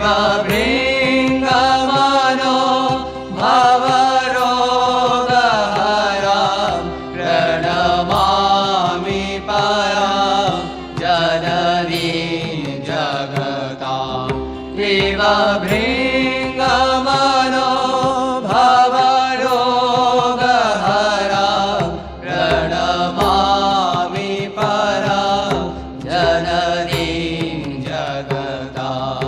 Vibhavringamano Bhavarogaharam Pranamami Param Janani Jagatam Vibhavringamano Bhavarogaharam Pranamami Param Janani Jagatam.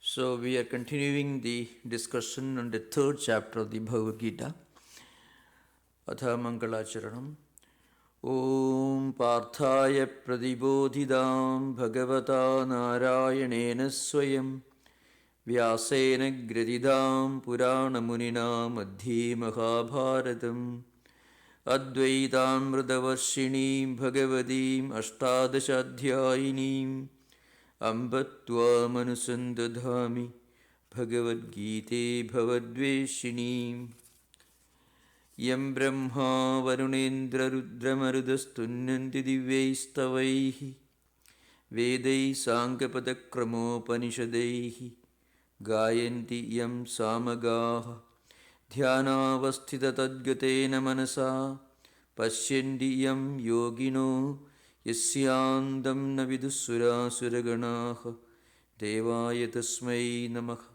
So we are continuing the discussion on the third chapter of the Bhagavad Gita. Atha Mangalacharanam. Om Parthaya Pradibodhidam Bhagavata Narayanena Swayam Vyasena Gradidam Purana Munina Madhye Mahabharatam Advaitam Mradavarshinim Bhagavadim Ashtadashadhyayinim Ambatva Manusandadhami Bhagavad Gita Bhavadveshinim Yam Brahma Varunendra Rudramarudastunanti Divyaistavaihi Vedai Sankapadakramopanisadaihi Gayanti Yam Samagaha Dhyanavasthita Tadgatena Manasa Pashyandi Yam Yogino Yasyandam Navidusura Suraganaha Devaya Tasmai Namaha.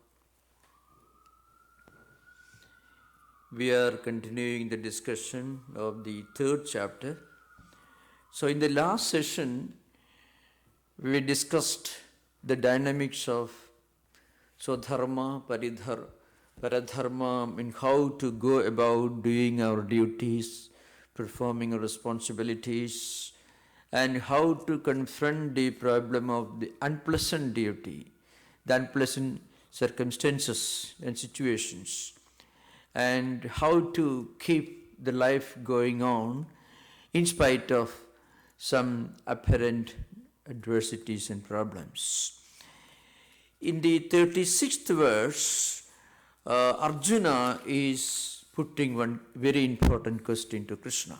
We are continuing the discussion of the third chapter. So in the last session, we discussed the dynamics of Dharma, Paradharma, and how to go about doing our duties, performing our responsibilities, and how to confront the problem of the unpleasant duty, the unpleasant circumstances and situations, and how to keep the life going on in spite of some apparent adversities and problems. In the 36th verse, Arjuna is putting one very important question to Krishna.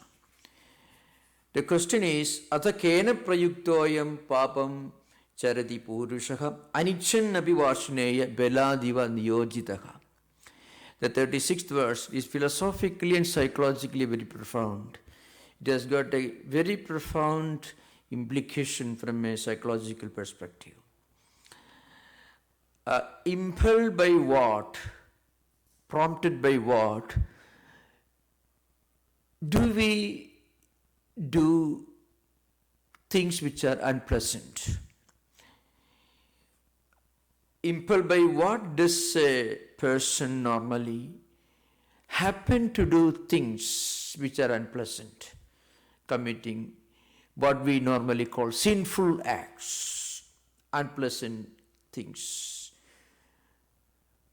The question is, Atha kena prayuktoyam papam charati purushaha anichan abhivashneya beladiva niyojitaha. The 36th verse is philosophically and psychologically very profound. It has got a very profound implication from a psychological perspective. Impelled by what? Prompted by what? Do we do things which are unpleasant? Impelled by what does a person normally happen to do things which are unpleasant, committing what we normally call sinful acts, unpleasant things?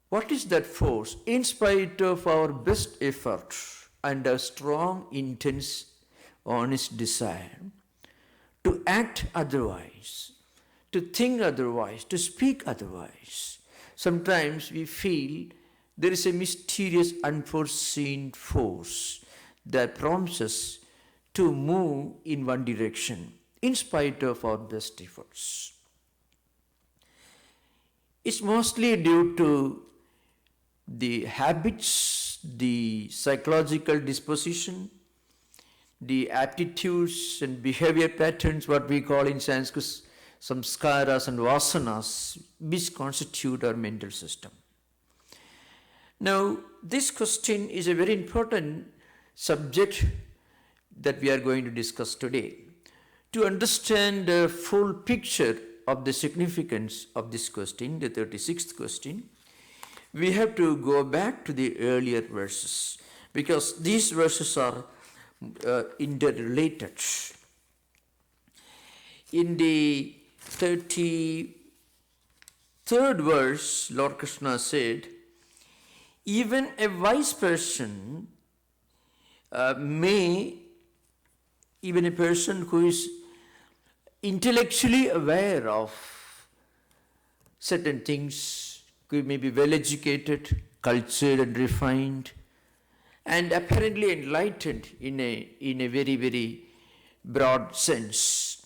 What is that force? In spite of our best effort and a strong, intense, honest desire to act otherwise, to think otherwise, to speak otherwise, sometimes we feel there is a mysterious, unforeseen force that prompts us to move in one direction in spite of our best efforts. It's mostly due to the habits, the psychological disposition, the aptitudes and behavior patterns, what we call in Sanskrit samskaras and vasanas, which constitute our mental system. Now, this question is a very important subject that we are going to discuss today. To understand the full picture of the significance of this question, the 36th question, we have to go back to the earlier verses, because these verses are interrelated. In the 33rd verse, Lord Krishna said, even a wise person may even a person who is intellectually aware of certain things, who may be well educated, cultured and refined, and apparently enlightened in a very, very broad sense,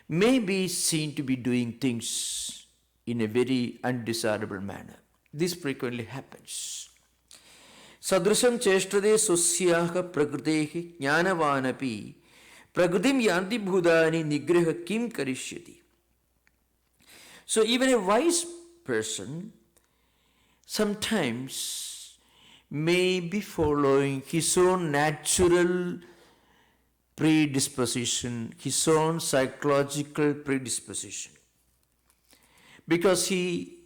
may be seen to be doing things in a very undesirable manner. This frequently happens. Sadrisham cheshtade susyaha prakrutehi jnanavanapi prakrutim yanti bhudani nigraha kim karishyati. So even a wise person sometimes may be following his own natural predisposition, his own psychological predisposition, because he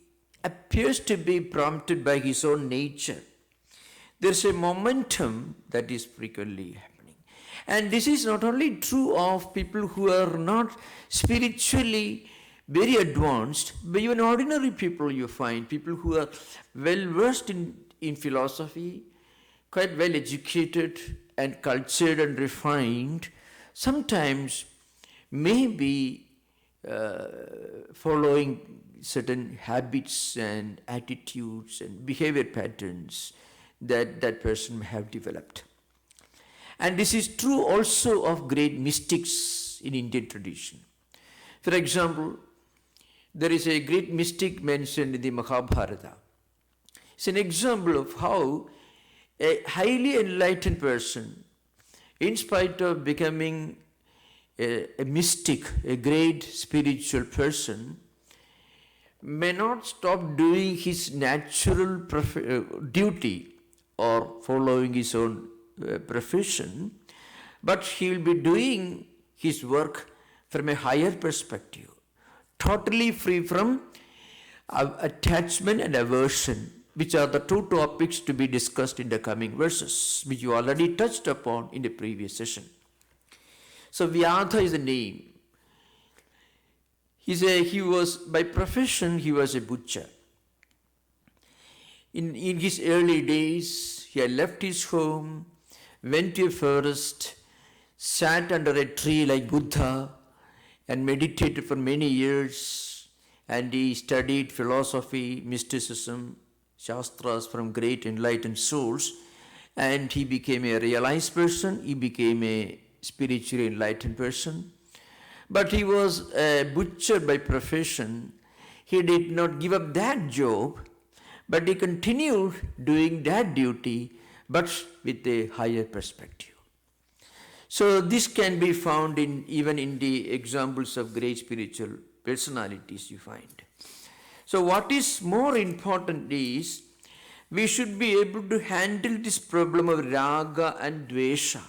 appears to be prompted by his own nature. There's a momentum that is frequently happening. And this is not only true of people who are not spiritually very advanced, but even ordinary people you find, people who are well versed in philosophy, quite well educated and cultured and refined, sometimes may be following certain habits and attitudes and behavior patterns that person may have developed. And this is true also of great mystics in Indian tradition. For example, there is a great mystic mentioned in the Mahabharata. It's an example of how a highly enlightened person, in spite of becoming a mystic, a great spiritual person, may not stop doing his natural duty or following his own profession, but he will be doing his work from a higher perspective, totally free from attachment and aversion, which are the two topics to be discussed in the coming verses, which you already touched upon in the previous session. So Vyadha is the name. He was, by profession, he was a butcher. In his early days, he had left his home, went to a forest, sat under a tree like Buddha, and meditated for many years, and he studied philosophy, mysticism, shastras from great enlightened souls, and he became a realized person, he became a spiritually enlightened person. But he was a butcher by profession. He did not give up that job, but he continued doing that duty, but with a higher perspective. So this can be found even in the examples of great spiritual personalities you find. So what is more important is we should be able to handle this problem of raga and dvesha.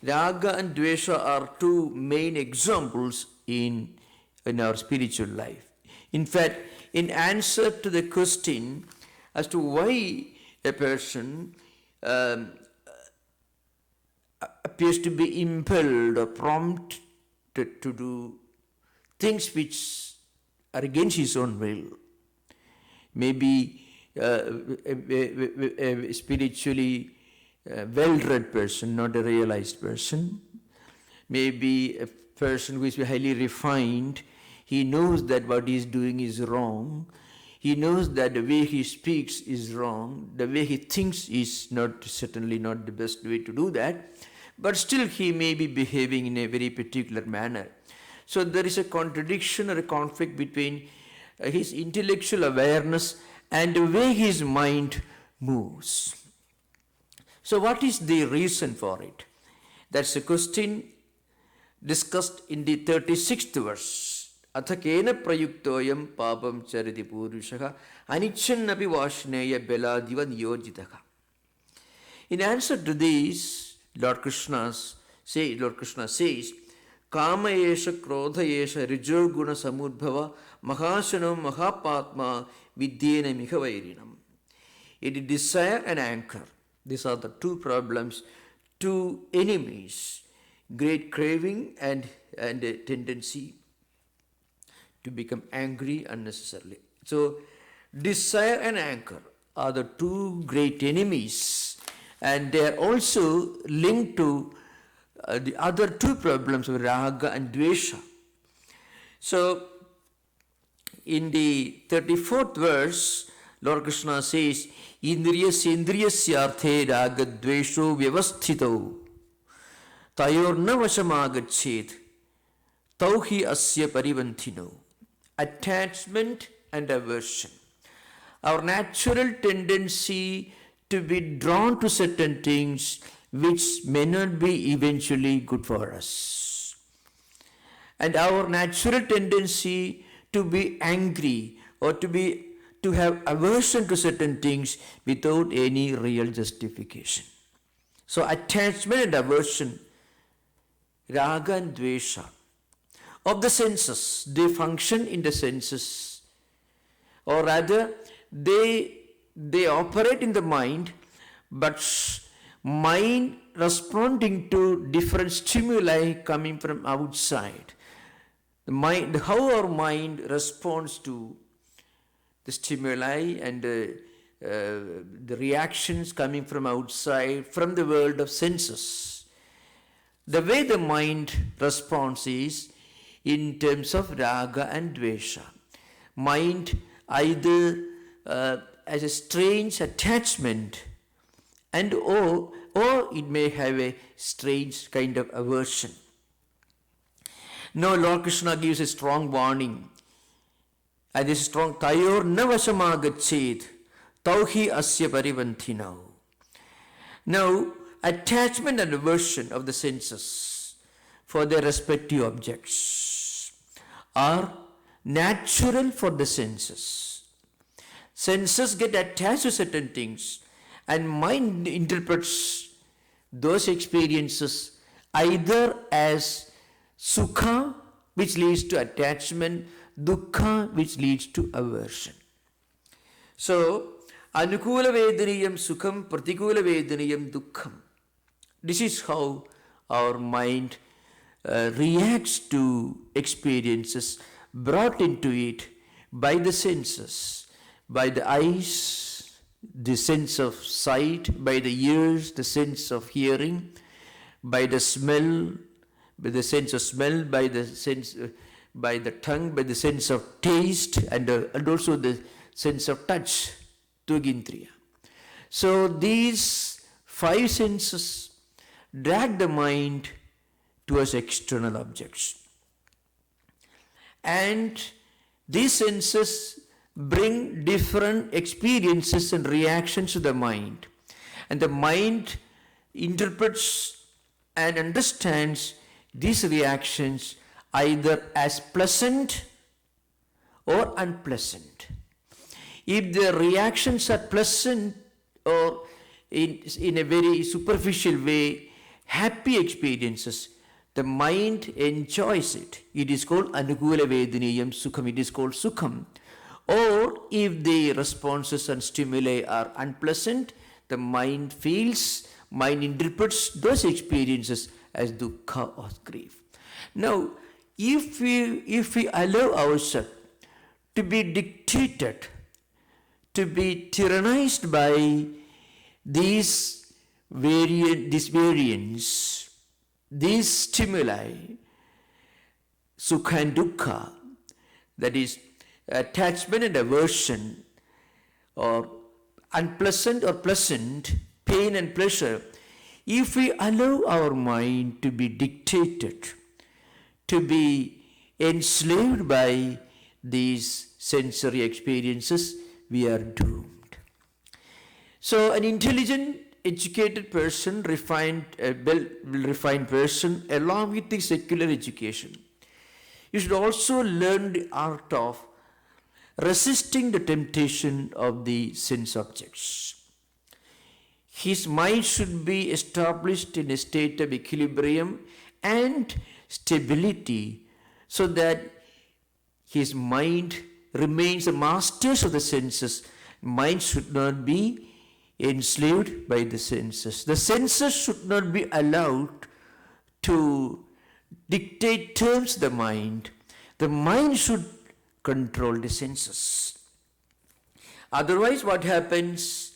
Raga and dvesha are two main examples in our spiritual life. In fact, in answer to the question as to why a person appears to be impelled or prompted to do things which are against his own will, maybe a spiritually well-read person, not a realized person, maybe a person who is highly refined. He knows that what he is doing is wrong. He knows that the way he speaks is wrong. The way he thinks is certainly not the best way to do that. But still he may be behaving in a very particular manner. So there is a contradiction or a conflict between his intellectual awareness and the way his mind moves. So what is the reason for it? That's a question discussed in the 36th verse. Atha kena prayuktoyam papam chariti purushaha anichannapi vashneya beladiva niyojitaha. In answer to this, Lord Krishna says, Kama esha krodha esha rijoguna samudbhava mahashanam mahapatma vidyena mihavairinam. It is desire and anger. These are the two problems, two enemies, great craving and a tendency to become angry unnecessarily. So desire and anger are the two great enemies, and they are also linked to the other two problems of raga and dvesha. So, in the 34th verse, Lord Krishna says, Indriyasyarthe raga dvesho vyavasthito tayorna vashamagachet tauhi asya parivantino. Attachment and aversion. Our natural tendency to be drawn to certain things which may not be eventually good for us. And our natural tendency to be angry or to have aversion to certain things without any real justification. So attachment and aversion, raga and dvesha, of the senses, they function in the senses, or rather they operate in the mind, but mind responding to different stimuli coming from outside. The mind, how our mind responds to the stimuli and the reactions coming from outside, from the world of senses. The way the mind responds is in terms of raga and dvesha. Mind either as a strange attachment and or it may have a strange kind of aversion. Now Lord Krishna gives a strong warning. And this strong tayor navashamagachet tauhi asya parivantino. Now attachment and aversion of the senses for their respective objects are natural for the senses. Senses get attached to certain things and mind interprets those experiences either as Sukha, which leads to attachment, Duhkha, which leads to aversion. So, Anukula Vedaniyam Sukham, Pratikula Vedaniyam Dukkham. This is how our mind reacts to experiences brought into it by the senses, by the eyes, the sense of sight, by the ears, the sense of hearing, by the smell, by the sense of smell, by the sense, by the tongue, by the sense of taste, and also the sense of touch, Tugindriya. So these five senses drag the mind towards external objects. And these senses bring different experiences and reactions to the mind. And the mind interprets and understands these reactions either as pleasant or unpleasant. If the reactions are pleasant or in a very superficial way, happy experiences, the mind enjoys it. It is called Anukula Vedaniyam Sukham. It is called Sukham. Or if the responses and stimuli are unpleasant, the mind interprets those experiences as Duhkha or grief. Now, if we allow ourselves to be dictated, to be tyrannized by these variants, these stimuli, Sukha and Duhkha, that is attachment and aversion, or unpleasant or pleasant, pain and pleasure, if we allow our mind to be dictated, to be enslaved by these sensory experiences, we are doomed. So an intelligent, educated person, well-refined person, along with the secular education, you should also learn the art of resisting the temptation of the sense objects. His mind should be established in a state of equilibrium and stability so that his mind remains the masters of the senses. Mind should not be enslaved by the senses. The senses should not be allowed to dictate terms to the mind. The mind should control the senses. Otherwise, what happens?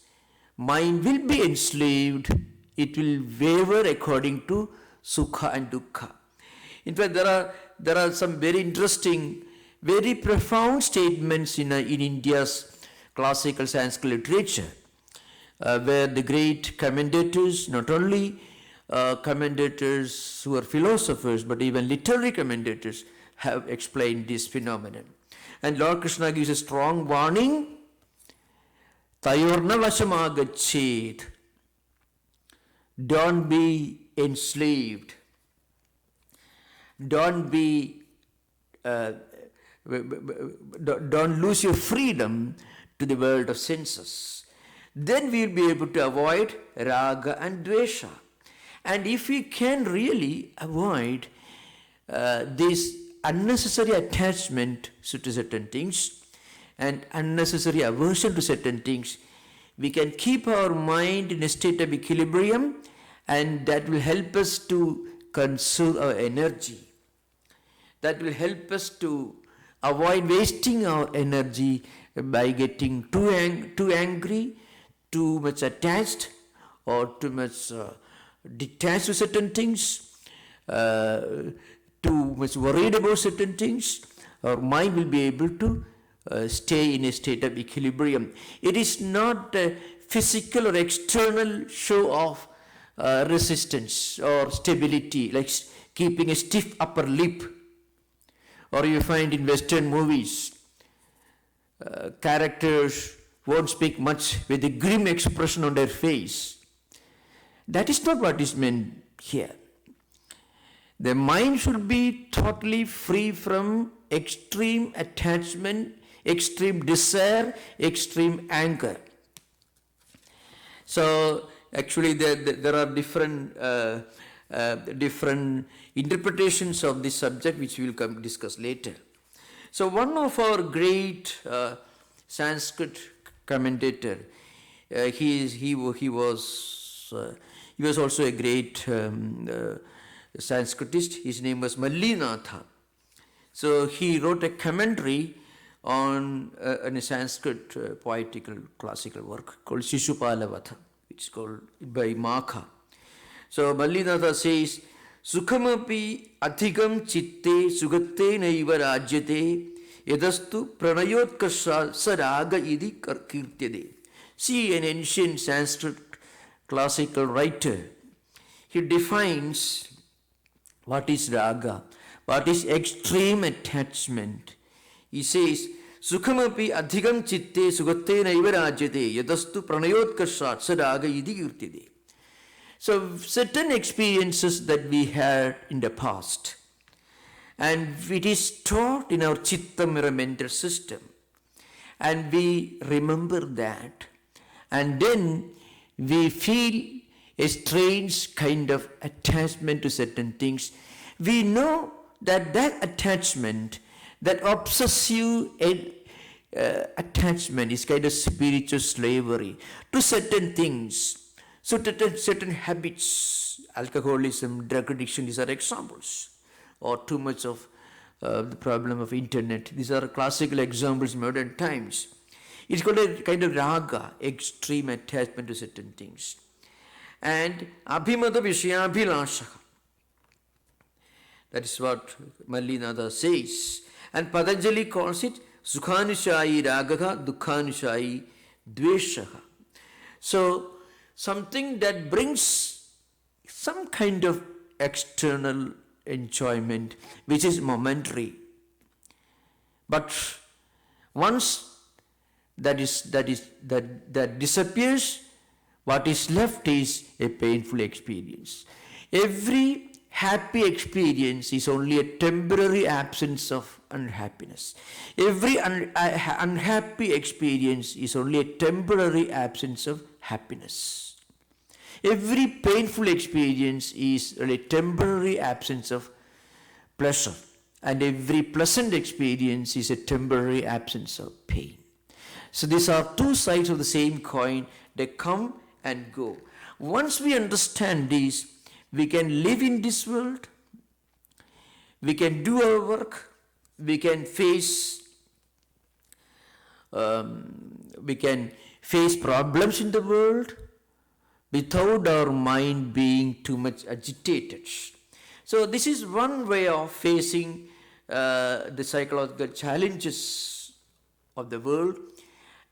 Mind will be enslaved. It will waver according to Sukha and Duhkha. In fact, there are some very interesting, very profound statements in India's classical Sanskrit literature, where the great commentators, not only commentators who are philosophers, but even literary commentators, have explained this phenomenon. And Lord Krishna gives a strong warning, Tayorna vashamagachet. Don't be enslaved. Don't lose your freedom to the world of senses. Then we'll be able to avoid raga and dvesha. And if we can really avoid this unnecessary attachment to certain things and unnecessary aversion to certain things, we can keep our mind in a state of equilibrium, and that will help us to conserve our energy. That will help us to avoid wasting our energy by getting too angry, too much attached, or too much detached to certain things, too much worried about certain things. Our mind will be able to stay in a state of equilibrium. It is not a physical or external show of resistance or stability, like keeping a stiff upper lip. Or you find in Western movies, characters won't speak much with a grim expression on their face. That is not what is meant here. The mind should be totally free from extreme attachment, extreme desire, extreme anger. So actually there are different interpretations of this subject, which we will discuss later. So one of our great Sanskrit commentator, he was also a great Sanskritist. His name was Mallinatha. So he wrote a commentary on a Sanskrit poetical classical work called Shishupala-Vadha, which is called by Makha. So Mallinatha says, Sukhamapi adhikam chitte sugatte naiva rajyate yadastu pranayotkasha saraga idi kirtyade. See, an ancient Sanskrit classical writer, he defines what is raga, what is extreme attachment. He says, Sukhamapi adhikam chitte sugatte naiva rajyate yadastu pranayotkasha saraga idi kirtyade. So certain experiences that we had in the past, and it is stored in our chitta mirror mental system, and we remember that, and then we feel a strange kind of attachment to certain things. We know that that attachment, that obsessive attachment is kind of spiritual slavery to certain things. So certain habits, alcoholism, drug addiction, these are examples. Or too much of the problem of internet. These are classical examples in modern times. It's called a kind of raga, extreme attachment to certain things. And abhimata vishayabhilasha. That is what Mallinatha says. And Patanjali calls it Sukhanushayi ragaha, Dukkhanushayi dvesha. So something that brings some kind of external enjoyment, which is momentary. But once that disappears, what is left is a painful experience. Every happy experience is only a temporary absence of unhappiness. Every unhappy experience is only a temporary absence of happiness. Every painful experience is a temporary absence of pleasure, and every pleasant experience is a temporary absence of pain. So these are two sides of the same coin. They come and go. Once we understand this, we can live in this world, we can do our work, we can face problems in the world without our mind being too much agitated. So this is one way of facing the psychological challenges of the world,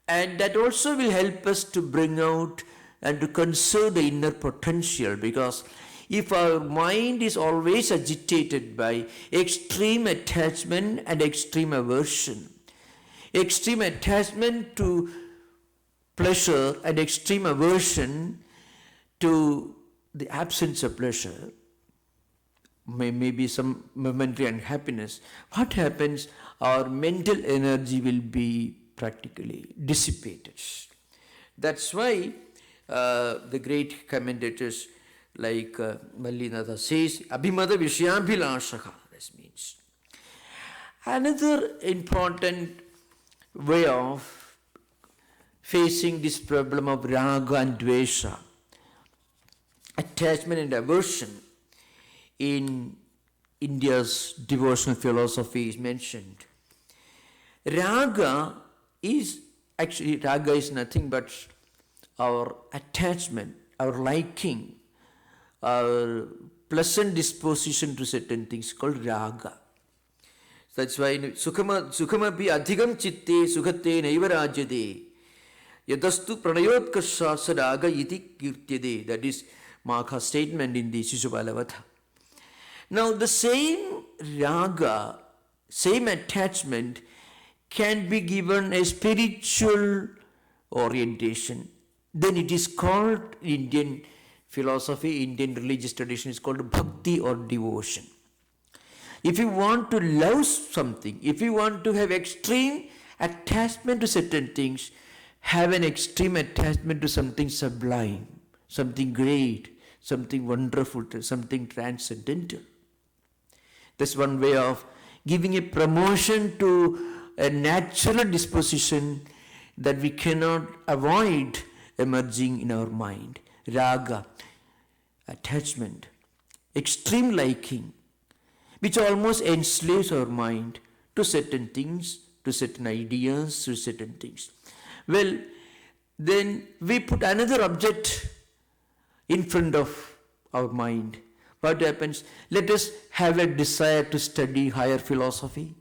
and that also will help us to bring out and to conserve the inner potential, because if our mind is always agitated by extreme attachment and extreme aversion, extreme attachment to pleasure and extreme aversion to the absence of pleasure, maybe some momentary unhappiness, what happens? Our mental energy will be practically dissipated. That's why the great commentators like Mallinatha says, Abhimada Vishayabhilashaka. This means another important way of facing this problem of raga and dvesha, attachment and aversion, in India's devotional philosophy is mentioned. Raga is nothing but our attachment, our liking, our pleasant disposition to certain things called raga. That's why sukhamapi adhigam chitte sukhate naiva rajyade yadastu pranayotkarsa raga iti kirtyade. That is Magha's statement in the Shishupala-vada. Now the same raga, same attachment can be given a spiritual orientation. Then it is called, Indian philosophy, Indian religious tradition is called bhakti or devotion. If you want to love something, if you want to have extreme attachment to certain things, have an extreme attachment to something sublime, something great, something wonderful, something transcendental. That's one way of giving a promotion to a natural disposition that we cannot avoid emerging in our mind. Raga, attachment, extreme liking, which almost enslaves our mind to certain things, to certain ideas, to certain things. Well, then we put another object in front of our mind. What happens? Let us have a desire to study higher philosophy.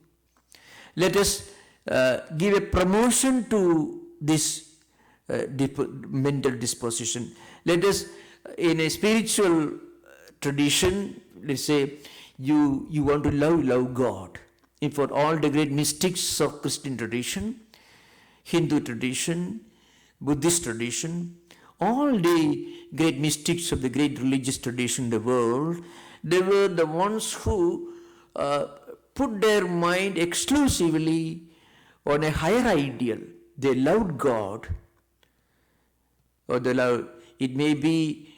Let us give a promotion to this mental disposition. Let us, in a spiritual tradition, let's say you want to love God. And for all the great mystics of Christian tradition, Hindu tradition, Buddhist tradition, all the great mystics of the great religious tradition in the world, they were the ones who put their mind exclusively on a higher ideal. They loved God, or they loved, it may be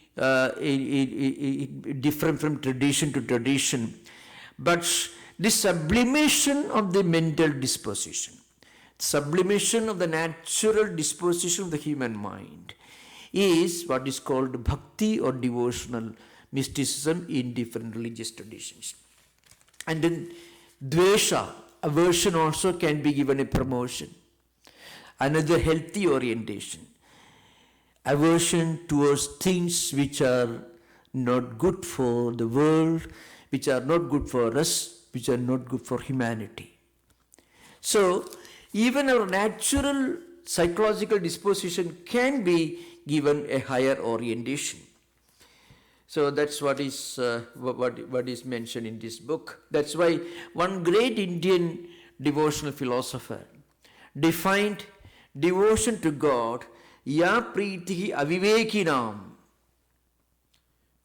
different from tradition to tradition, but the sublimation of the mental disposition, sublimation of the natural disposition of the human mind is what is called bhakti or devotional mysticism in different religious traditions. And then dvesha, aversion, also can be given a promotion, another healthy orientation. Aversion towards things which are not good for the world, which are not good for us, which are not good for humanity. So even our natural psychological disposition can be given a higher orientation. So that's what is mentioned in this book. That's why one great Indian devotional philosopher defined devotion to God, ya pritihi avivekinam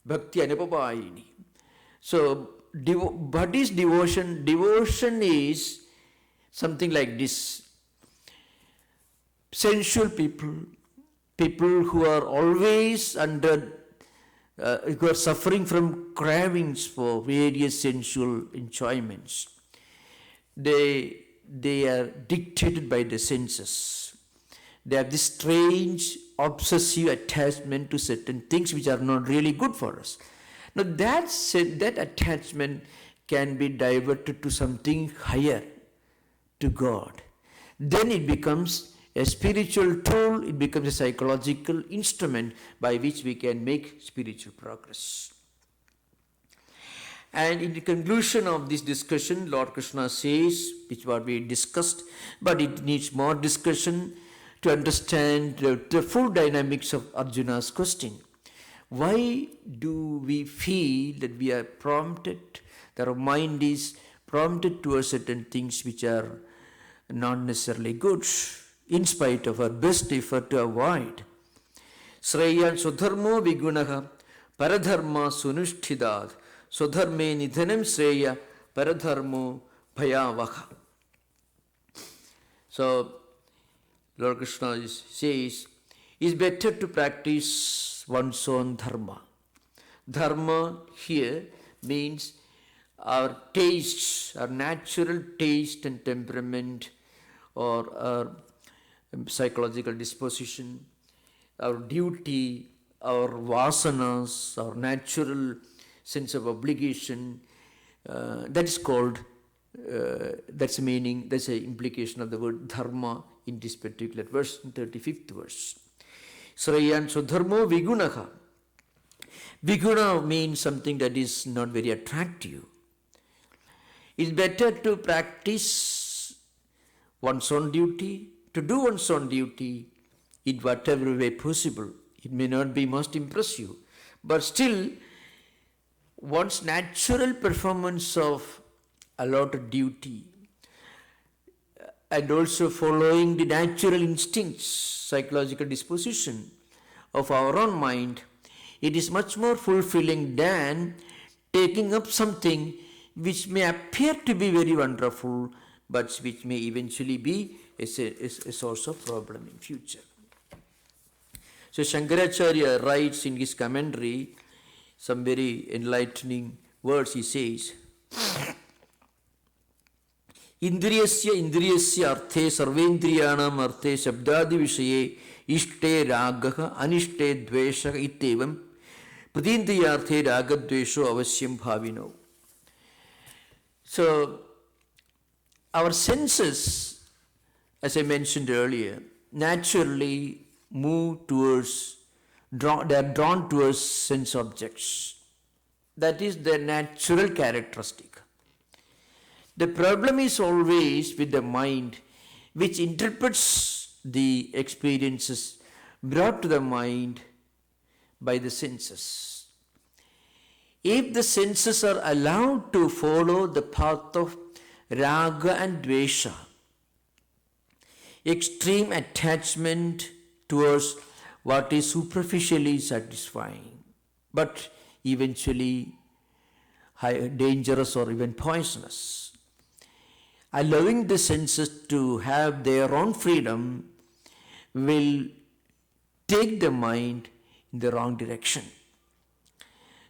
bhakti anupapayini. So what is devotion? Devotion is something like this. Sensual people, people who are always who are suffering from cravings for various sensual enjoyments. They are dictated by the senses. They have this strange obsessive attachment to certain things which are not really good for us. Now that attachment can be diverted to something higher, to God. Then it becomes a spiritual tool, it becomes a psychological instrument by which we can make spiritual progress. And in the conclusion of this discussion, Lord Krishna says, which what we discussed, but it needs more discussion to understand the full dynamics of Arjuna's question. Why do we feel that we are prompted, that our mind is prompted towards certain things which are not necessarily good, in spite of our best effort to avoid? Sreyan sudharmo vigunaha paradharma sunushtidad sudharme nidhanam sreya paradharmo bhayavaha. So, Lord Krishna says, it's better to practice one's own dharma. Dharma here means our tastes, our natural taste and temperament, or our psychological disposition, our duty, our vasanas, our natural sense of obligation. That is called, that's the meaning, that's the implication of the word dharma in this particular verse, in 35th verse. Srayan sudharmo vigunaha. Viguna means something that is not very attractive. It's better to practice one's own duty, to do one's own duty in whatever way possible. It may not be most impressive, but still one's natural performance of allotted duty and also following the natural instincts, psychological disposition of our own mind, it is much more fulfilling than taking up something which may appear to be very wonderful, but which may eventually be a source of problem in future. So Shankaracharya writes in his commentary some very enlightening words. He says, Indriyasya arthe sarvendriyanam arthe shabdadi vishaye ishte ragaha anishte dvesha itevam pradindriyarthe ragadvesho avasyam bhavino. So our senses, as I mentioned earlier, naturally move towards, they are drawn towards sense objects. That is their natural characteristic. The problem is always with the mind, which interprets the experiences brought to the mind by the senses. If the senses are allowed to follow the path of raga and dvesha, extreme attachment towards what is superficially satisfying, but eventually dangerous or even poisonous, allowing the senses to have their own freedom will take the mind in the wrong direction.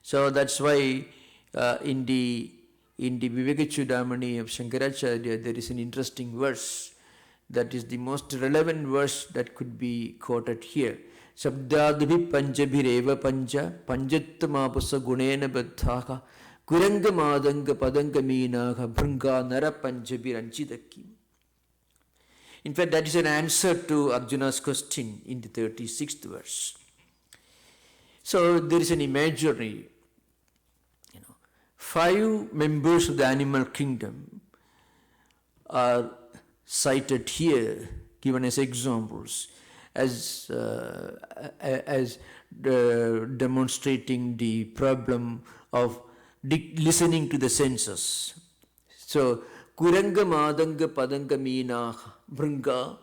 So that's why in the Vivekachudamani of Shankaracharya there is an interesting verse that is the most relevant verse that could be quoted here. Sabdadabhi panjabhireva panja panjattamapasa gunena baddhaha kuranga madanga padanga meenaha bhringa nara panjabhiranchidakim. In fact, that is an answer to Arjuna's question in the 36th verse. So there is an imagery. 5 members of the animal kingdom are cited here, given as examples, as demonstrating the problem of listening to the senses. So, kuranga madanga padanga meena bhringa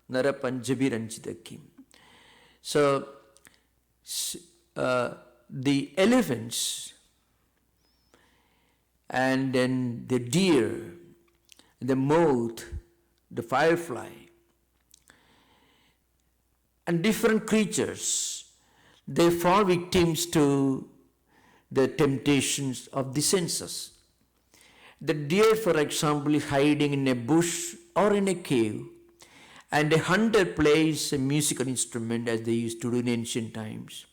nara panjabhiranchidakim. So, the elephants and then the deer, the moth, the firefly, and different creatures, they fall victims to the temptations of the senses. The deer, for example, is hiding in a bush or in a cave, and a hunter plays a musical instrument as they used to do in ancient times.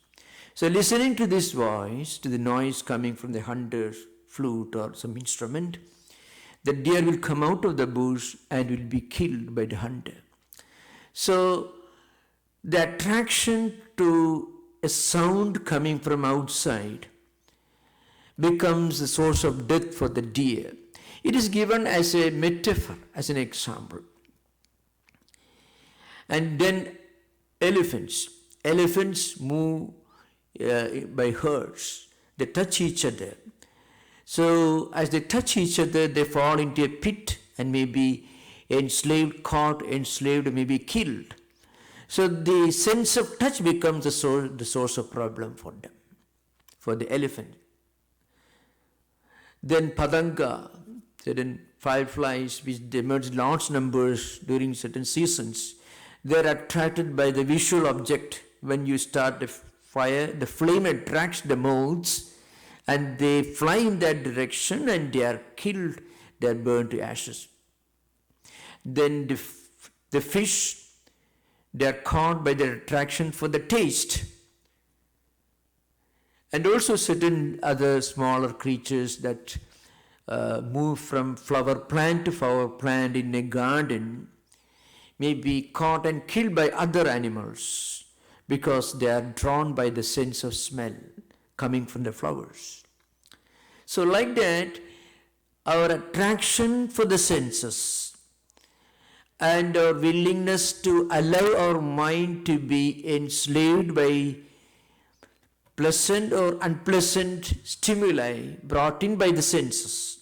So listening to this voice, to the noise coming from the hunter's flute or some instrument, the deer will come out of the bush and will be killed by the hunter. So the attraction to a sound coming from outside becomes the source of death for the deer. It is given as a metaphor, as an example. And then elephants. Elephants move by herds. They touch each other. So as they touch each other, they fall into a pit and may be enslaved, caught, enslaved, may be killed. So the sense of touch becomes the source of problem for them, for the elephant. Then padanga, certain fireflies which emerge in large numbers during certain seasons, they are attracted by the visual object. When you start a fire, the flame attracts the moths and they fly in that direction and they are killed, they are burned to ashes. Then the fish, they are caught by their attraction for the taste. And also certain other smaller creatures that move from flower plant to flower plant in a garden may be caught and killed by other animals because they are drawn by the sense of smell coming from the flowers. So like that, our attraction for the senses and our willingness to allow our mind to be enslaved by pleasant or unpleasant stimuli brought in by the senses,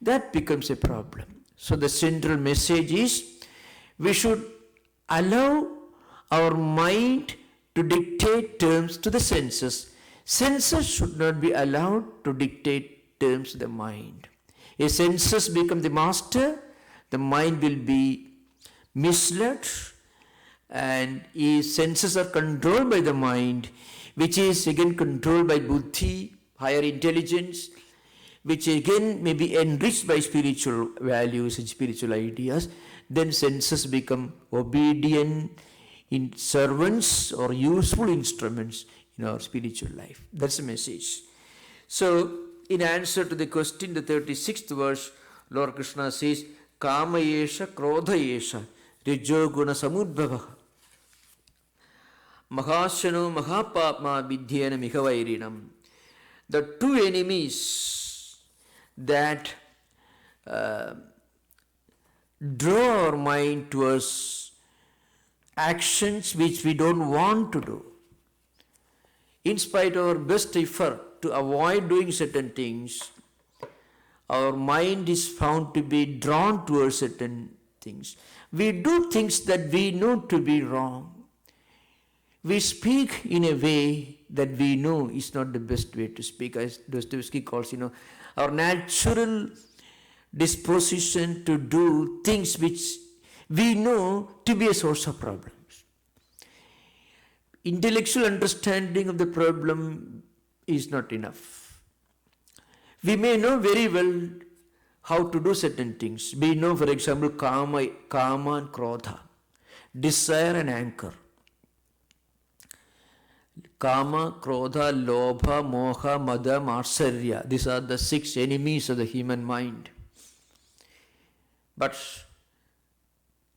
that becomes a problem. So the central message is we should allow our mind to dictate terms to the senses. Senses should not be allowed to dictate terms to the mind. If senses become the master, the mind will be misled, and if senses are controlled by the mind, which is again controlled by buddhi, higher intelligence, which again may be enriched by spiritual values and spiritual ideas, then senses become obedient in servants or useful instruments in our spiritual life. That's the message. So, in answer to the question, the 36th verse, Lord Krishna says, Kama-krodha rajoguna samudbhava mahashano mahapapma vidhyena mihavairinam. The two enemies that draw our mind towards actions which we don't want to do. In spite of our best effort to avoid doing certain things, our mind is found to be drawn towards certain things. We do things that we know to be wrong. We speak in a way that we know is not the best way to speak. As Dostoevsky calls, our natural disposition to do things which we know to be a source of problems. Intellectual understanding of the problem is not enough. We may know very well how to do certain things. We know, for example, Kama and Krodha, desire and anger. Kama-krodha, lobha, moha, mada, matsarya. These are the 6 enemies of the human mind. But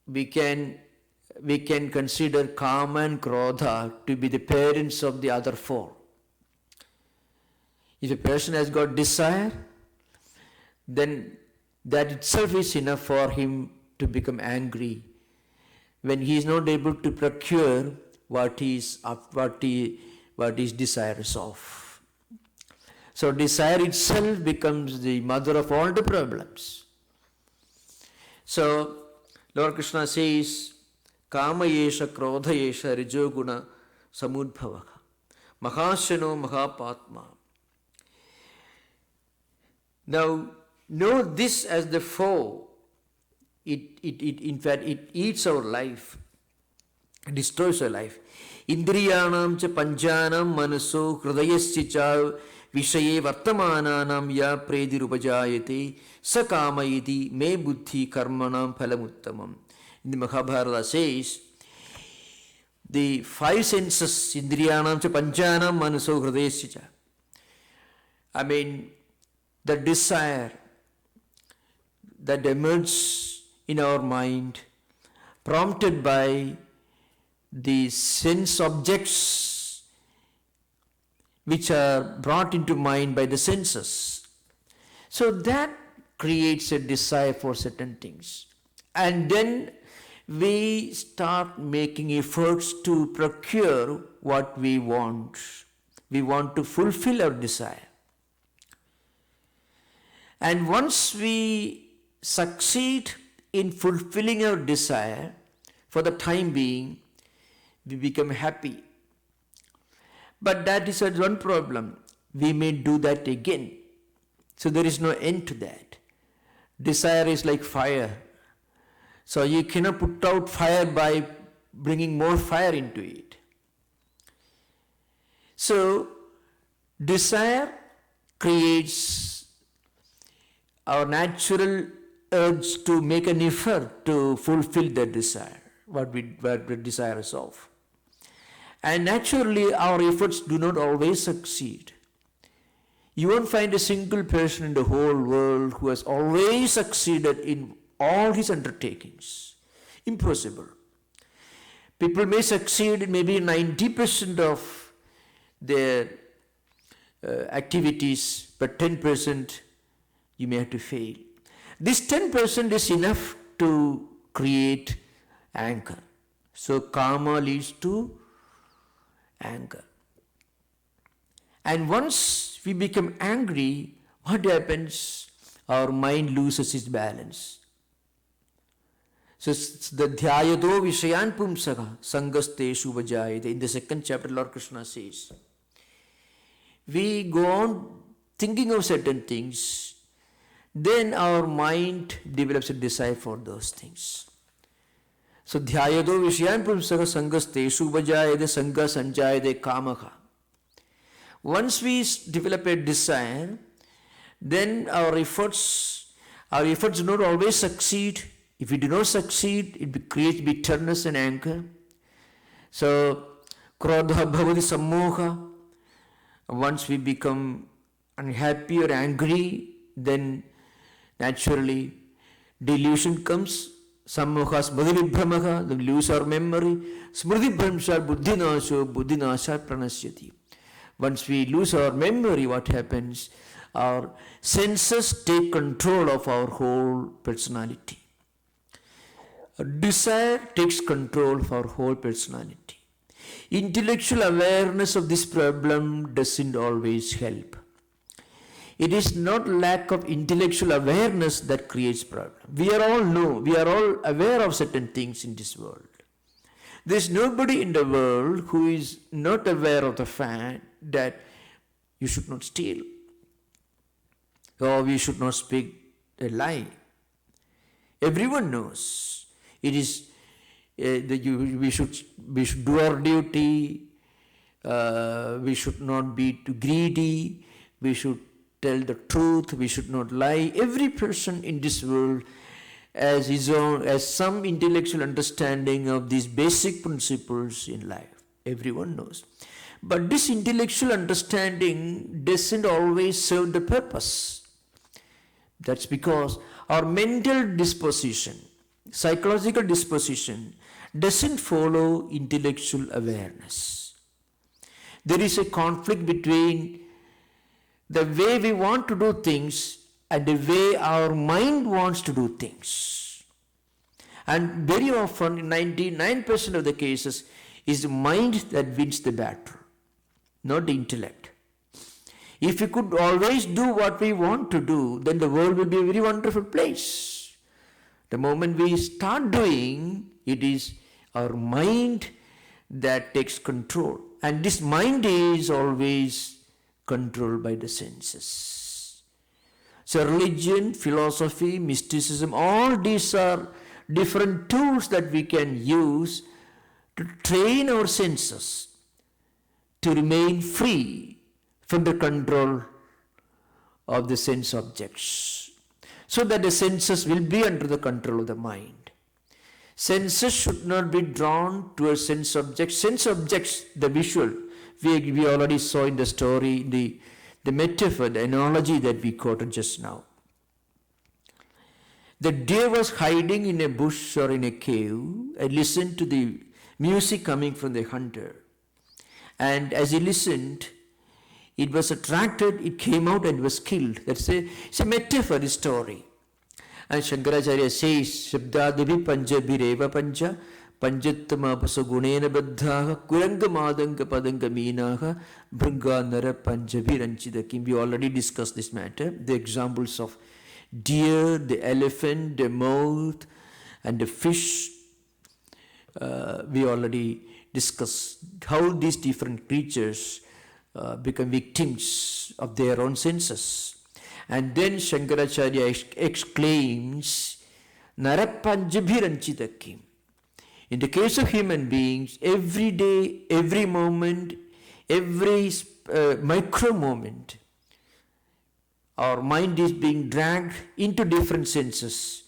we can consider Kama and Krodha to be the parents of the other 4. If a person has got desire, then that itself is enough for him to become angry when he is not able to procure what he is desirous of. So desire itself becomes the mother of all the problems. So Lord Krishna says, Kama-krodha rajoguna samudbhava mahashano mahapatma. Now, know this as the foe. In fact, it eats our life, destroys our life. Indriyanam cha panjanam manaso hridayasya cha vishaye vartamananam ya predirupajayate sakama iti me buddhi karmanam phalamuttamam. In the Mahabharata says, the 5 senses, indriyanam cha panjanam manaso hridayasya cha. I mean, the desire that emerges in our mind, prompted by the sense objects, which are brought into mind by the senses. So that creates a desire for certain things. And then we start making efforts to procure what we want. We want to fulfill our desire. And once we succeed in fulfilling our desire, for the time being, we become happy. But that is one problem. We may do that again. So there is no end to that. Desire is like fire. So you cannot put out fire by bringing more fire into it. So desire creates our natural urge to make an effort to fulfill that desire, what we desire is of. And naturally, our efforts do not always succeed. You won't find a single person in the whole world who has always succeeded in all his undertakings. Impossible. People may succeed in maybe 90% of their activities, but 10% you may have to fail. This 10% is enough to create anger. So karma leads to anger. And once we become angry, what happens? Our mind loses its balance. So the dhyayado vishayan pumsaka sangasteshu vajayate. In the second chapter, Lord Krishna says, we go on thinking of certain things, then our mind develops a desire for those things. So dhyayado vishayan pumsaka sangasteshu vajayate sanga sanjayate kama-krodha. Once we develop a desire, then our efforts do not always succeed. If we do not succeed, it creates bitterness and anger. So, krodha bhavati sammoha. Once we become unhappy or angry, then naturally delusion comes. Sammoha smriti-vibhramaha, we lose our memory. Smriti-vibhramsha buddhinasha pranasyati. Once we lose our memory, what happens? Our senses take control of our whole personality. Desire takes control of our whole personality. Intellectual awareness of this problem doesn't always help. It is not lack of intellectual awareness that creates problem. We are all aware of certain things in this world. There is nobody in the world who is not aware of the fact that you should not steal, or we should not speak a lie. Everyone knows. It is that we should do our duty. We should not be too greedy. We should tell the truth. We should not lie. Every person in this world has some intellectual understanding of these basic principles in life. Everyone knows. But this intellectual understanding doesn't always serve the purpose. That's because our mental disposition, psychological disposition, doesn't follow intellectual awareness. There is a conflict between the way we want to do things and the way our mind wants to do things. And very often, in 99% of the cases, is the mind that wins the battle, not the intellect. If we could always do what we want to do, then the world will be a very wonderful place. The moment we start doing, it is our mind that takes control. And this mind is always controlled by the senses. So religion, philosophy, mysticism, all these are different tools that we can use to train our senses to remain free from the control of the sense objects, so that the senses will be under the control of the mind. Senses should not be drawn to a sense object. Sense objects, the visual, we already saw in the story, the metaphor, the analogy that we quoted just now. The deer was hiding in a bush or in a cave and listened to the music coming from the hunter. And as he listened, It was attracted, it came out and was killed. It's a metaphor, a story. And Shankaracharya says, Shabdadibi panjabhireva panja, panjattama pasagunena baddhaha, kuranga madanga padanga meenaha, bhringa nara panjabhiranchidakim. We already discussed this matter. The examples of deer, the elephant, the moth, and the fish. We already discussed how these different creatures become victims of their own senses. And then Shankaracharya exclaims, Narapanjabhiranchitakim. In the case of human beings, every day, every moment, every micro moment, our mind is being dragged into different senses,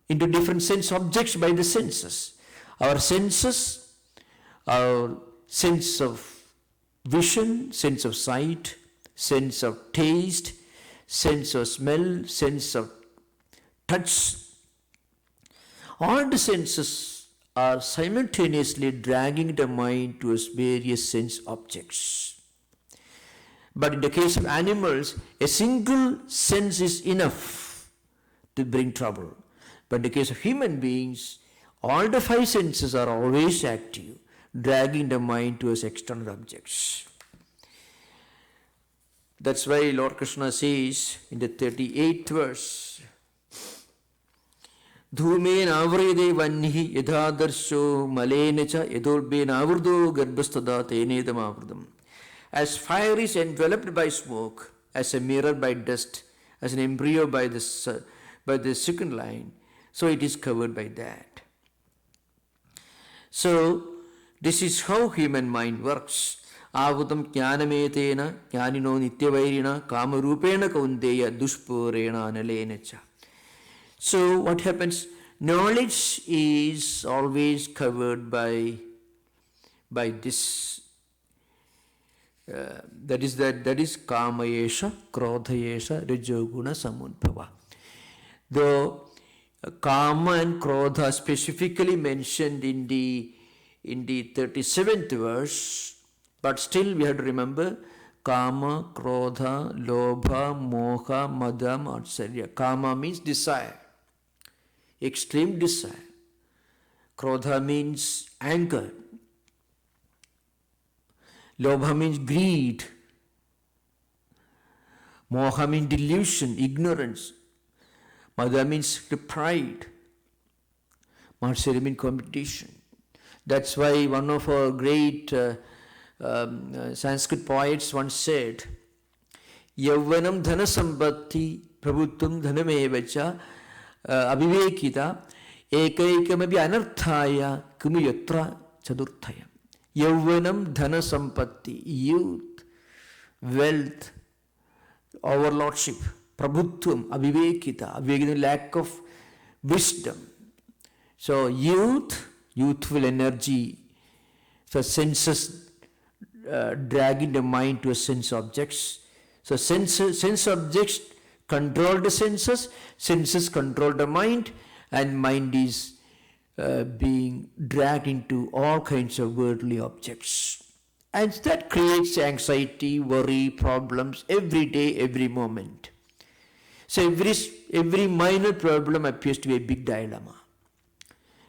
into different sense objects by the senses. Our senses, our sense of vision, sense of sight, sense of taste, sense of smell, sense of touch, all the senses are simultaneously dragging the mind towards various sense objects. But in the case of animals, a single sense is enough to bring trouble. But in the case of human beings, all the five senses are always active, dragging the mind towards external objects. That's why Lord Krishna says in the 38th verse, Dhumen avrede vannihi yadhadarsho malenecha yadolben avrdo garbhastada tenedam avrdam. As fire is enveloped by smoke, as a mirror by dust, as an embryo by the second line, so it is covered by that. So, this is how human mind works. Avudam jnanametena jnanino nityavairina kamarupena kaunteya dushpurena analenecha. So what happens? Knowledge is always covered by this. That is Kama-yesha, Krodha-yesha, Rajoguna Samunbhava. Though Kama and Krodha specifically mentioned in the 37th verse, but still we have to remember Kama, Krodha, Lobha, Moha, Mada, Matsarya. Kama means desire, extreme desire. Krodha means anger. Lobha means greed. Moha means delusion, ignorance. Mada means pride. Matsarya means competition. That's why one of our great Sanskrit poets once said, Yavvanam dhana sambatti prabhutvam dhanamevacha avivekita ekaikamabi anarthaya kumuyatra chadurthaya. Yavvanam dhana sampatti, youth, wealth, overlordship, prabhutvam, avivekita, avivekita, lack of wisdom. So youthful energy, so senses dragging the mind to a sense objects. So sense objects control the senses control the mind, and mind is being dragged into all kinds of worldly objects. And that creates anxiety, worry, problems every day, every moment. So every minor problem appears to be a big dilemma.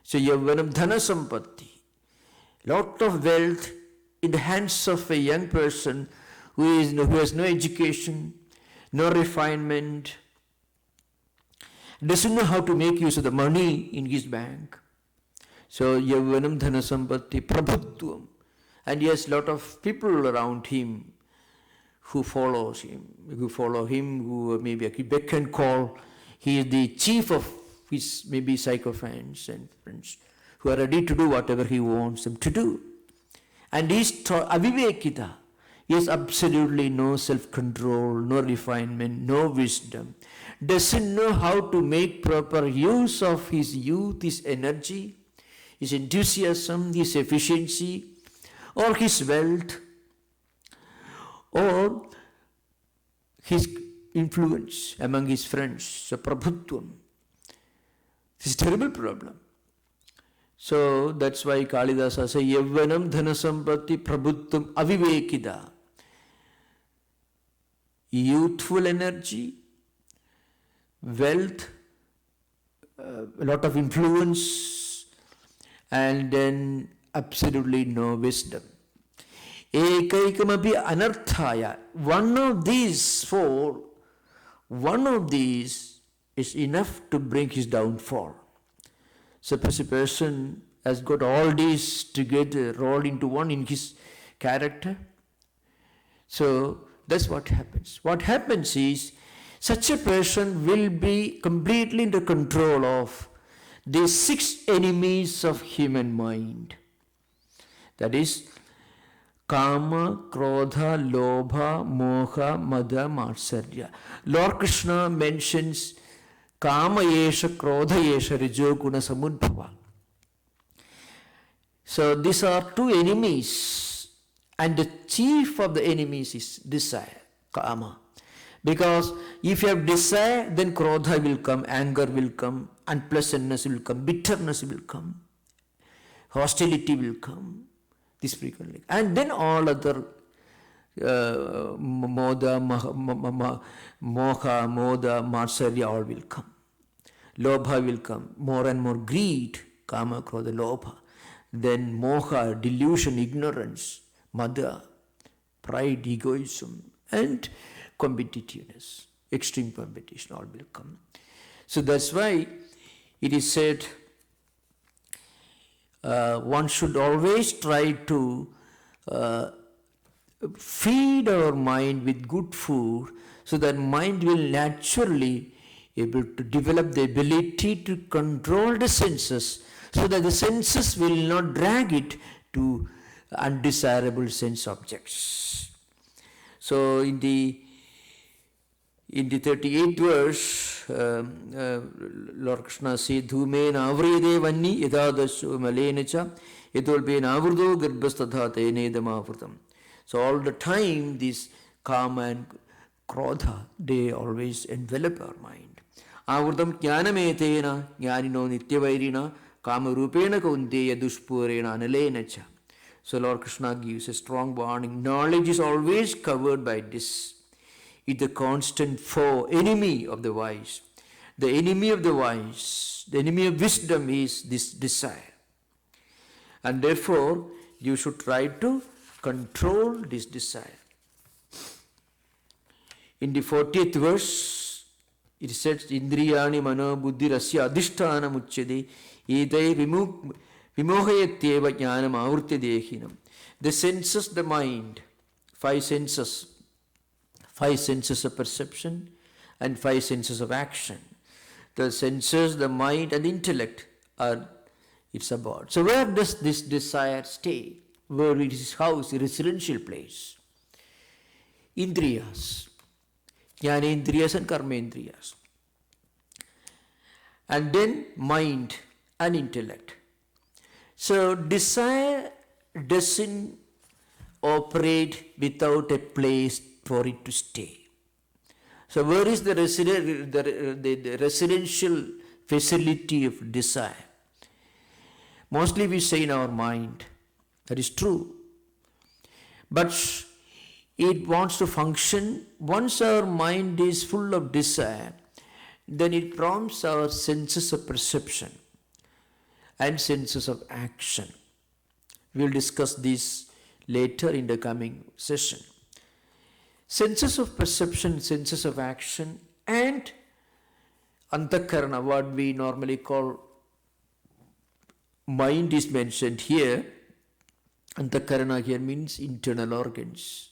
So Yavvanam dhana sampatti, lot of wealth in the hands of a young person who has no education, no refinement, doesn't know how to make use of the money in his bank. So Yavvanam dhana sampatti prabhutvam. And he has a lot of people around him who follow him, who maybe beck and call. He is the chief of his maybe sycophants and friends who are ready to do whatever he wants them to do. And he is avivekita. He has absolutely no self-control, no refinement, no wisdom. Doesn't know how to make proper use of his youth, his energy, his enthusiasm, his efficiency, or his wealth, or his influence among his friends. So prabhutvam. This is a terrible problem. So that's why Kalidasa says, Yavvanam dhana sampatti prabhutvam avivekida. youthful energy, wealth, a lot of influence, and then absolutely no wisdom. Ekaikamapi anarthaya. One of these four, one of these is enough to bring his downfall. Suppose a person has got all these together rolled into one in his character. So that's what happens. What happens is, such a person will be completely in the control of the 6 enemies of human mind. That is Kama-krodha, lobha, moha, mada, matsarya. Lord Krishna mentions Kama yesha, krodha yesha, rajoguna samudbhava. So these are 2 enemies, and the chief of the enemies is desire, Kama. Because if you have desire, then krodha will come, anger will come, unpleasantness will come, bitterness will come, hostility will come, this frequently. And then all other moha, moda, matsarya, all will come. Lobha will come, more and more greed, kama, krodha, lobha. Then moha, delusion, ignorance, mada, pride, egoism, and competitiveness, extreme competition, all will come. So that's why it is said one should always try to feed our mind with good food, so that mind will naturally able to develop the ability to control the senses, so that the senses will not drag it to undesirable sense objects. So in the 38th verse, Lord Krishna says, Dhumena avrede vanni yadadasyo malenacha yadolbena avrudo garbhastadha tenedam avrutam. So all the time these Kama and Krodha, they always envelop our mind. Avrutam jnanametena jnanino nityavairina kama rupena kaunteya dushpurena analenacha. So Lord Krishna gives a strong warning. Knowledge is always covered by this. It's the constant foe, enemy of the wise. The enemy of the wise, the enemy of wisdom is this desire. And therefore, you should try to control this desire. In the 40th verse, it says, Indriyani mano buddhi rasya adhisthana muchyade edai vimohayatyeva jnanam avurtya dehinam. The senses, the mind, 5 senses. 5 senses of perception and 5 senses of action. The senses, the mind and the intellect are its abode. So where does this desire stay? Where it is housed, a residential place? Indriyas. Jnanendriyas and karmendriyas. And then mind and intellect. So desire doesn't operate without a place for it to stay. So where is the residential facility of desire? Mostly we say in our mind. That is true. But it wants to function. Once our mind is full of desire, then it prompts our senses of perception and senses of action. We will discuss this later in the coming session. Senses of perception, senses of action, and antakarana, what we normally call mind, is mentioned here. Antakarana here means internal organs.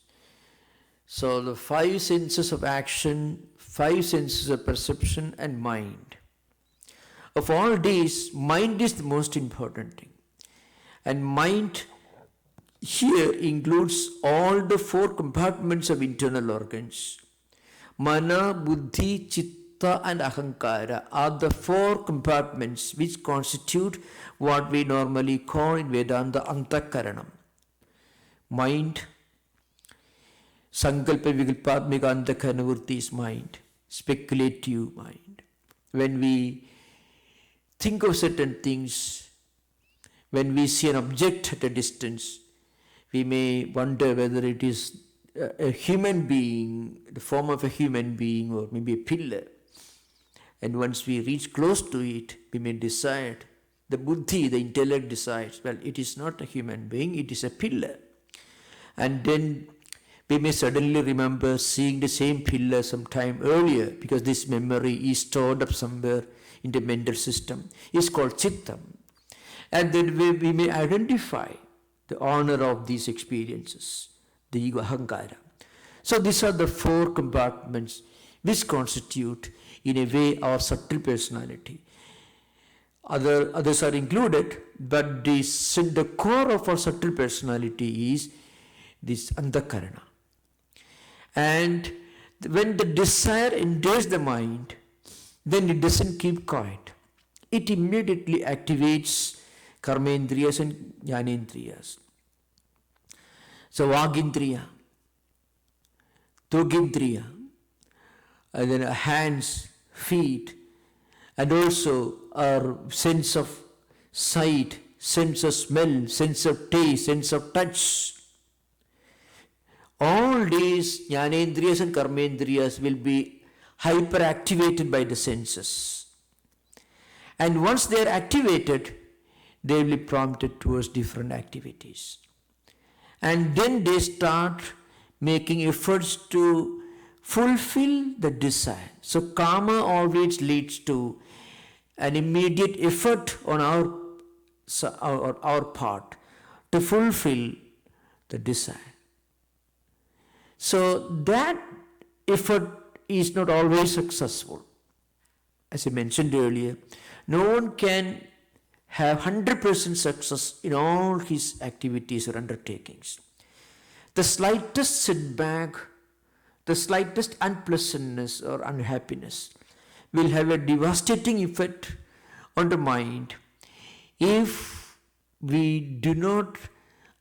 So the 5 senses of action, 5 senses of perception, and mind. Of all these, mind is the most important thing. And mind here includes all the 4 compartments of internal organs. Mana, buddhi, chitta and ahankara are the 4 compartments which constitute what we normally call in Vedanta antakaranam. Mind, sankalpa vikalpatmika antakarana vrutti is mind, speculative mind. When we think of certain things, when we see an object at a distance, we may wonder whether it is a human being, the form of a human being, or maybe a pillar. And once we reach close to it, we may decide, the buddhi, the intellect decides, well, it is not a human being, it is a pillar. And then we may suddenly remember seeing the same pillar some time earlier, because this memory is stored up somewhere in the mental system. It's called chittam. And then we may identify the honor of these experiences, the ego ahankara. So these are the four compartments which constitute, in a way, our subtle personality. Others are included, but the core of our subtle personality is this antakarana. And when the desire enters the mind, then it doesn't keep quiet. It immediately activates karmendriyas and jnanendriyas. So vagindriya, togindriya, and then hands, feet, and also our sense of sight, sense of smell, sense of taste, sense of touch. All these jnanendriyas and karmendriyas will be hyperactivated by the senses. And once they are activated, they will be prompted towards different activities. And then they start making efforts to fulfill the desire. So karma always leads to an immediate effort on our part to fulfill the desire. So that effort is not always successful. As I mentioned earlier, no one can have 100% success in all his activities or undertakings. The slightest setback, the slightest unpleasantness or unhappiness will have a devastating effect on the mind if we do not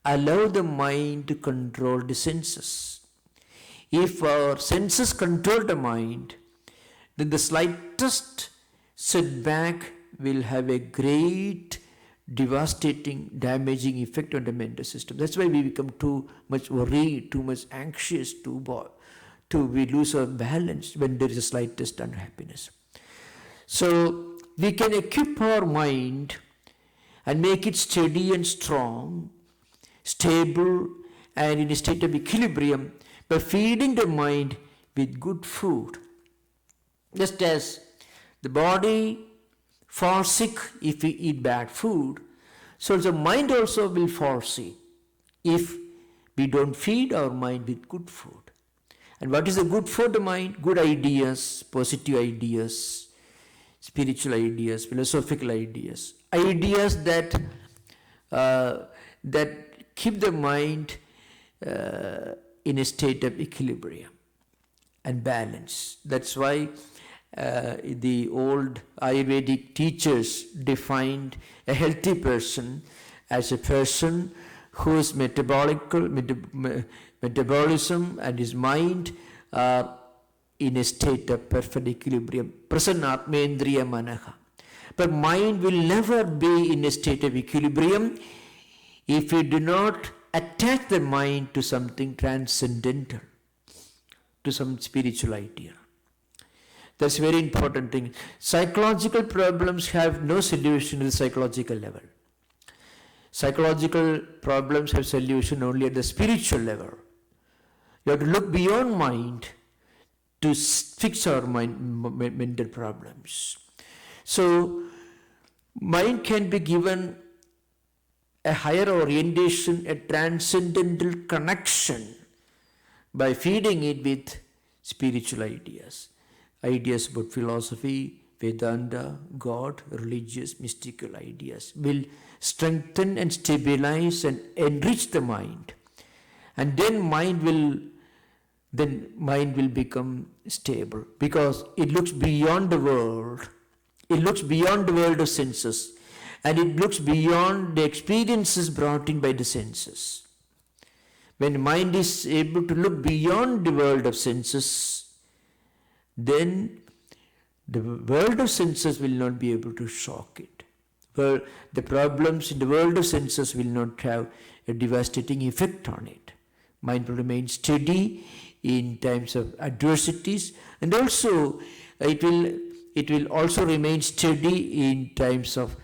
allow the mind to control the senses. If our senses control the mind, then the slightest setback will have a great, devastating, damaging effect on the mental system. That's why we become too much worried, too much anxious, we lose our balance when there is a slightest unhappiness. So we can equip our mind and make it steady and strong, stable, and in a state of equilibrium by feeding the mind with good food. Just as the body falls sick if we eat bad food, so the mind also will fall sick if we don't feed our mind with good food. And what is the good for the mind? Good ideas, positive ideas, spiritual ideas, philosophical ideas. Ideas that keep the mind in a state of equilibrium and balance. That's why the old Ayurvedic teachers defined a healthy person as a person whose metabolism and his mind are in a state of perfect equilibrium. Prasannatmendriya manaha. But mind will never be in a state of equilibrium if we do not attach the mind to something transcendental, to some spiritual idea. That's a very important thing. Psychological problems have no solution at the psychological level. Psychological problems have solution only at the spiritual level. You have to look beyond mind to fix our mental problems. So, mind can be given a higher orientation, a transcendental connection by feeding it with spiritual ideas. Ideas about philosophy, Vedanta, God, religious, mystical ideas will strengthen and stabilize and enrich the mind. And then mind will become stable because it looks beyond the world. It looks beyond the world of senses and it looks beyond the experiences brought in by the senses. When mind is able to look beyond the world of senses, then the world of senses will not be able to shock it. Well, the problems in the world of senses will not have a devastating effect on it. Mind will remain steady in times of adversities, and also it will also remain steady in times of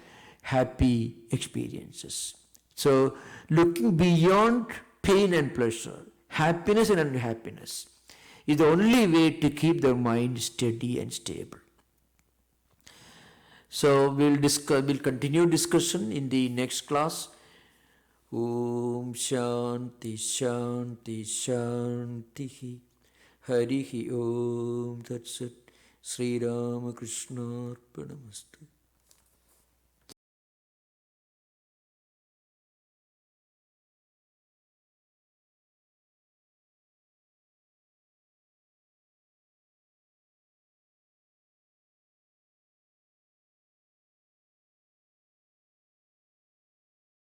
happy experiences. So looking beyond pain and pleasure, happiness and unhappiness, is the only way to keep the mind steady and stable. So we'll continue discussion in the next class. Om Shanti Shanti Shanti Harihi Om Tat Sat Sri Ramakrishna Arpanamastu.